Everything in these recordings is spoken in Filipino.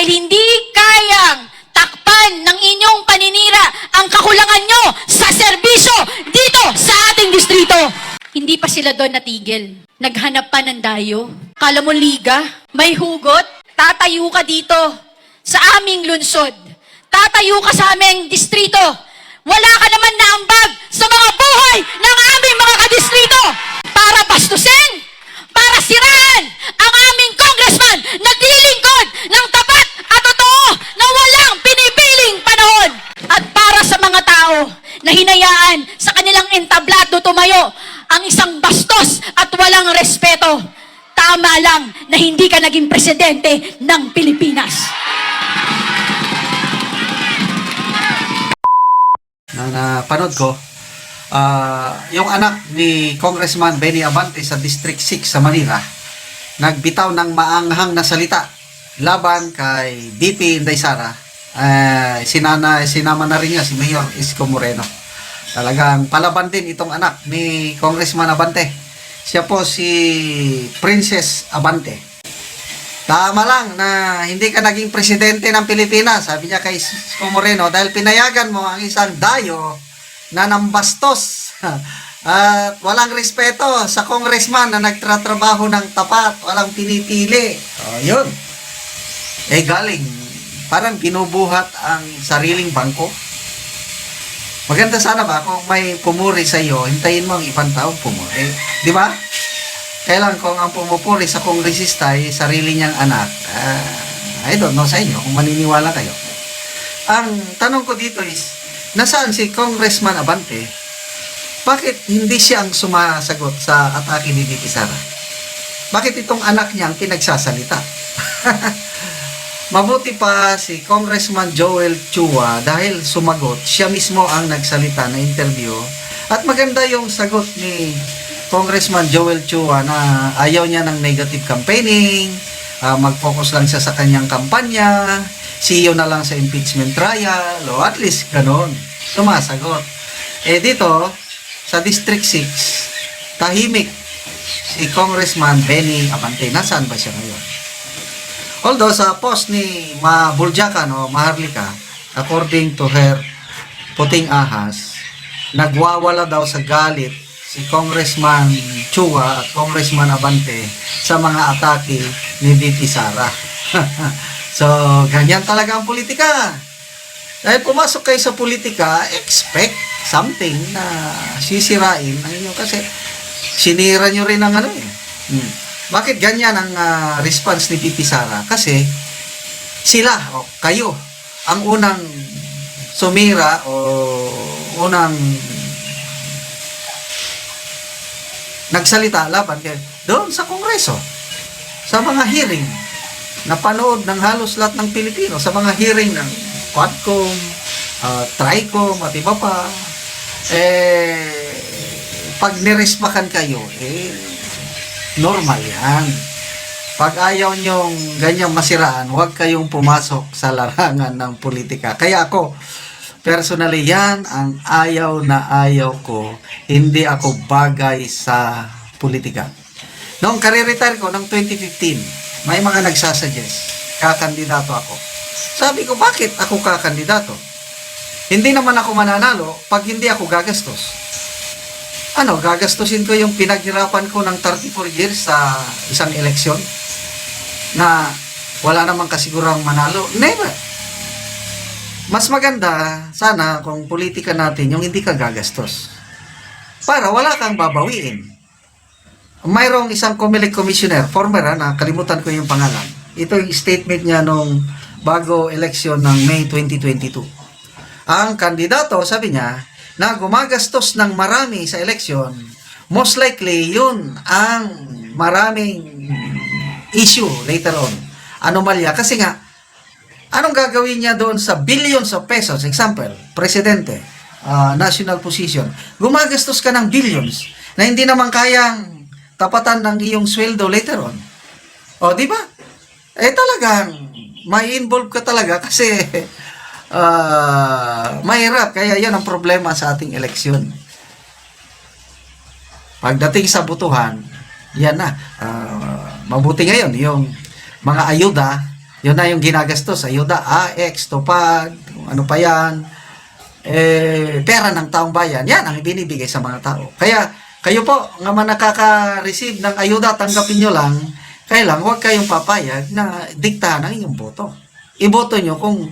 dahil hindi kayang takpan ng inyong paninira ang kakulangan nyo sa serbisyo dito sa ating distrito. Hindi pa sila doon natigil. Naghanap pa ng dayo. Kala mo liga? May hugot? Tatayo ka dito sa aming lungsod. Tatayo ka sa aming distrito. Wala ka naman na ambag sa mga buhay ng aming mga kadistrito para bastusin, para siraan ang aming congressman na dilingkod ng tapat at totoo na walang pinipiling panahon. At para sa mga tao na hinayaan sa kanilang entablado tumayo ang isang bastos at walang respeto, tama lang na hindi ka naging presidente ng Pilipinas. Napanood ko, yung anak ni Congressman Benny Abante sa District 6 sa Manila, nagbitaw ng maanghang na salita laban kay BP Inday Sara. Sinama na rin niya si Mayor Isko Moreno. Talagang palaban din itong anak ni Congressman Abante. Siya po si Princess Abante. Tama lang na hindi ka naging presidente ng Pilipinas, sabi niya kay Isko Moreno, dahil pinayagan mo ang isang dayo na nambastos at walang respeto sa congressman na nagtatrabaho ng tapat, walang pinipili. Yun. Galing, parang binubuhat ang sariling bangko. Maganda sana ba kung may pumuri sa iyo, hintayin mo ang ibang taong pumuri. Di ba? Kailan kung ang pumupuri sa kongresista ay sarili niyang anak, I don't know sa inyo kung maniniwala kayo. Ang tanong ko dito is, nasaan si Congressman Abante? Bakit hindi siya ang sumasagot sa atake ni VP Sara? Bakit itong anak niya ang pinagsasalita? Mabuti pa si Congressman Joel Chua dahil sumagot, siya mismo ang nagsalita na interview. At maganda yung sagot ni Congressman Joel Chua na ayaw niya ng negative campaigning, mag-focus lang siya sa kanyang kampanya, CEO na lang sa impeachment trial, o at least ganon, sumasagot. Dito, sa District 6, tahimik si Congressman Benny Abante. Nasaan ba siya ngayon? Although sa post ni Buljakan o Maharlika, according to her puting ahas, nagwawala daw sa galit si Congressman Chua at Congressman Abante sa mga atake ni VP Sara. So, ganyan talaga ang politika. Dahil pumasok kayo sa politika, expect something na sisirain ang inyo kasi sinira nyo rin ang ano eh. Bakit ganyan ang response ni VP Sara? Kasi sila o kayo ang unang sumira o unang nagsalita laban kay doon sa Kongreso, sa mga hearing napanood ng halos lahat ng Pilipino, sa mga hearing ng Quadcom, Tricom at iba pa. Pag nirespakan kayo, normal yan. Pag ayaw nyong ganyang masiraan, huwag kayong pumasok sa larangan ng politika. Kaya ako, personally, yan ang ayaw na ayaw ko. Hindi ako bagay sa politika. Noong career-retire ko, noong 2015, may mga nagsasuggest, kakandidato ako. Sabi ko, bakit ako kakandidato? Hindi naman ako mananalo pag hindi ako gagastos. Gagastusin ko yung pinaghirapan ko ng 34 years sa isang eleksyon na wala namang kasigurang manalo? Never. Mas maganda sana kung politika natin yung hindi ka gagastos para wala kang babawiin. Mayroong isang COMELEC commissioner, former nakalimutan ko yung pangalan. Ito yung statement niya nung bago eleksyon ng May 2022. Ang kandidato, sabi niya, na gumagastos ng marami sa eleksyon, most likely yun ang maraming issue later on. Anomalya. Kasi nga, anong gagawin niya doon sa billions of pesos? Example, presidente, national position. Gumagastos ka ng billions na hindi naman kayang tapatan ng iyong sweldo later on. O, di ba? Talagang may involve ka talaga kasi mahirap. Kaya yan ang problema sa ating eleksyon. Pagdating sa butuhan, yan na. Mabuti ngayon, yung mga ayuda, Yun na yung ginagastos, ayuda, AX, tupad, kung ano pa yan, pera ng taong bayan, yan ang binibigay sa mga tao. Kaya, kayo po, nga man nakaka-receive ng ayuda, tanggapin nyo lang, kaya lang, huwag kayong papayag na diktahan ang inyong boto. Iboto nyo kung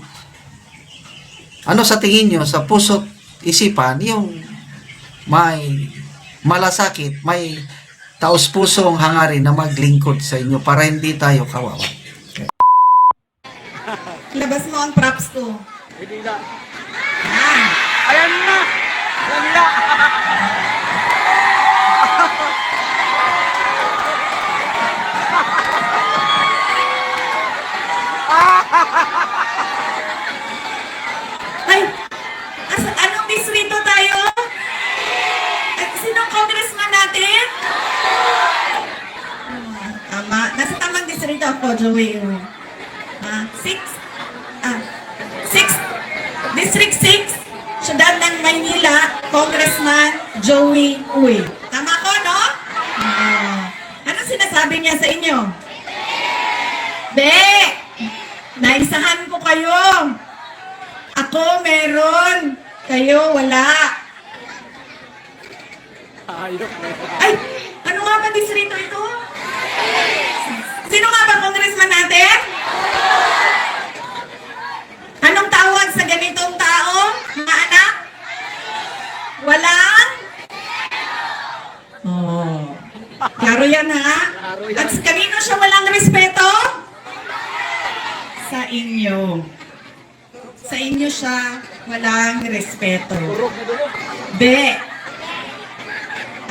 ano sa tingin nyo, sa puso't isipan, yung may malasakit, may taos-pusong hangarin na maglingkod sa inyo para hindi tayo kawawa. Labas mo ang props ko. Hindi na. Ah, Ayan na! Ayan na! ay! Anong distrito tayo? At sinong congressman natin? Tama. Nasa tamang distrito ako, Joey. 6? District 6? Siyudad ng Maynila, Congressman Joey Uy. Tama ko, no? Anong sinasabi niya sa inyo? Be! Naisahan ko kayo. Ako meron. Kayo wala. Ayok na. Ay! Ano nga ba distrito ito? Sino nga ba congressman natin? Anong tawag sa ganitong tao, mga anak? Walang? Oh. Klaro yan, ha? At kanino siya walang respeto? Sa inyo. Sa inyo siya walang respeto. Be,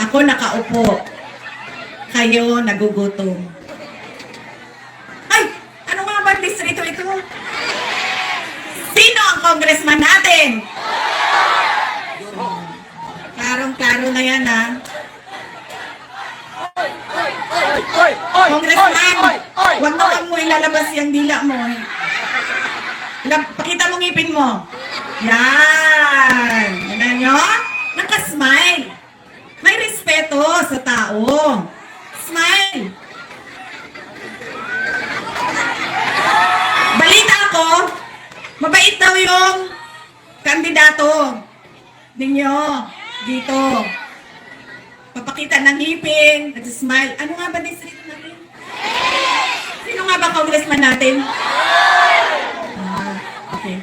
ako nakaupo. Kayo nagugutom. Ay! Ano nga ba distrito ito? Sino ang congressman natin? Klarong-klaro na yan, ha? Oy! Oy! Congressman, Oy! Oy! huwag mo ilalabas yung dila mo. Pakita mo ngipin mo. Yan. Yan nyo? Nakasmile. May respeto sa tao. Smile. Balita ko, mabait daw yung kandidato ninyo dito. Papakita ng ngipin, nag-smile. Ano nga ba distrito natin? Sino nga ba congressman natin? Okay.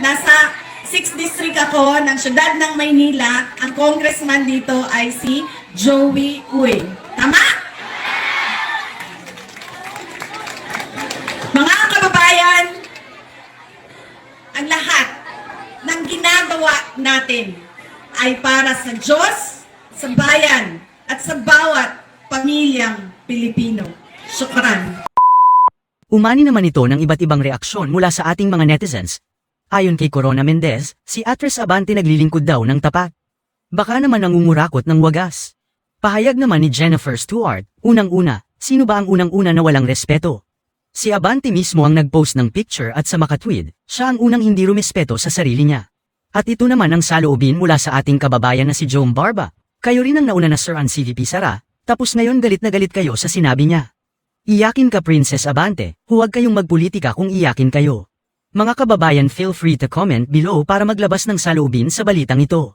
Nasa 6th district ako ng siyudad ng Maynila. Ang congressman dito ay si Joey Uy. Tama? Mga kababayan, ang lahat ng ginagawa natin ay para sa Diyos, sa bayan, at sa bawat pamilyang Pilipino. Syukran. Umani naman ito ng iba't ibang reaksyon mula sa ating mga netizens. Ayon kay Corona Mendez, si Actress Abante naglilingkod daw ng tapat. Baka naman nangungurakot ng wagas. Pahayag naman ni Jennifer Stewart, unang-una, sino ba ang unang-una na walang respeto? Si Abante mismo ang nag-post ng picture at sa makatweet, siya ang unang hindi rumespeto sa sarili niya. At ito naman ang saloobin mula sa ating kababayan na si Jome Barba. Kayo rin ang nauna na Sir ang CVP Sara, tapos ngayon galit na galit kayo sa sinabi niya. Iyakin ka Princess Abante, huwag kayong magpolitika kung iyakin kayo. Mga kababayan, feel free to comment below para maglabas ng saloobin sa balitang ito.